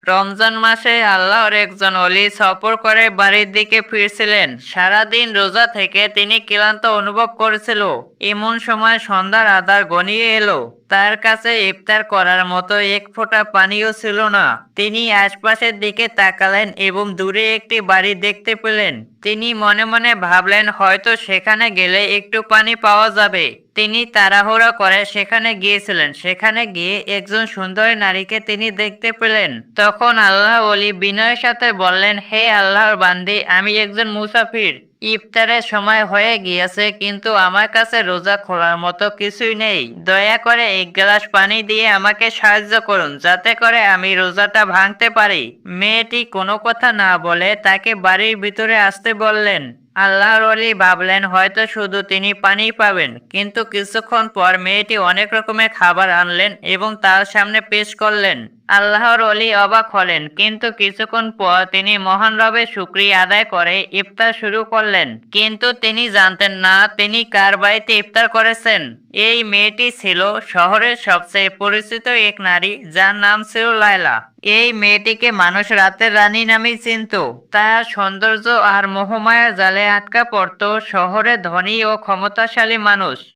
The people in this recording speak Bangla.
রমজান মাসে আল্লাহর একজন অলি সফর করে বাড়ির দিকে ফিরছিলেন। সারাদিন রোজা থেকে তিনি ক্লান্ত অনুভব করেছিল। এমন সময় সন্ধ্যার আঁধার ঘনিয়ে এলো। তার কাছে ইফতার করার মতো এক ফোঁটা পানিও ছিল না। তিনি আশপাশের দিকে তাকালেন এবং দূরে একটি বাড়ি দেখতে পেলেন। তিনি মনে মনে ভাবলেন হয়তো সেখানে গেলে একটু পানি পাওয়া যাবে। তিনি তাড়াহুড়ো করে সেখানে গিয়েছিলেন। সেখানে গিয়ে একজন সুন্দরী নারীকে তিনি দেখতে পেলেন। তখন আল্লাহ ওলি বিনয়ের সাথে বললেন, হে আল্লাহর বান্দি, আমি একজন মুসাফির। ইফতারের সময় হয়ে গিয়েছে, কিন্তু আমার কাছে রোজা খোলার মতো কিছুই নেই। দয়া করে এক গ্লাস পানি দিয়ে আমাকে সাহায্য করুন, যাতে করে আমি রোজাটা ভাঙতে পারি। মেয়েটি কোনো কথা না বলে তাকে বাড়ির ভিতরে আসতে বললেন। আল্লাহর ওলি ভাবলেন হয়তো শুধু তিনি পানি পাবেন, কিন্তু কিছুক্ষণ পর মেয়েটি অনেক রকমের খাবার আনলেন এবং তার সামনে পেশ করলেন। আল্লাহর ওলি অবাক হলেন, কিন্তু কিছুক্ষণ পর তিনি মহান রবের শুকরিয়া আদায় করে ইফতার শুরু করলেন। কিন্তু তিনি জানতেন না তিনি কার বাড়িতে ইফতার করেছেন। এই মেয়েটি ছিল শহরের সবচেয়ে পরিচিত এক নারী, যার নাম ছিল লায়লা। এই মেয়েটিকে মানুষ রাতের রানী নামেই চিনত। তার সৌন্দর্য আর মোহমায়া জালে আটকা পড়ত শহরে ধনী ও ক্ষমতাশালী মানুষ।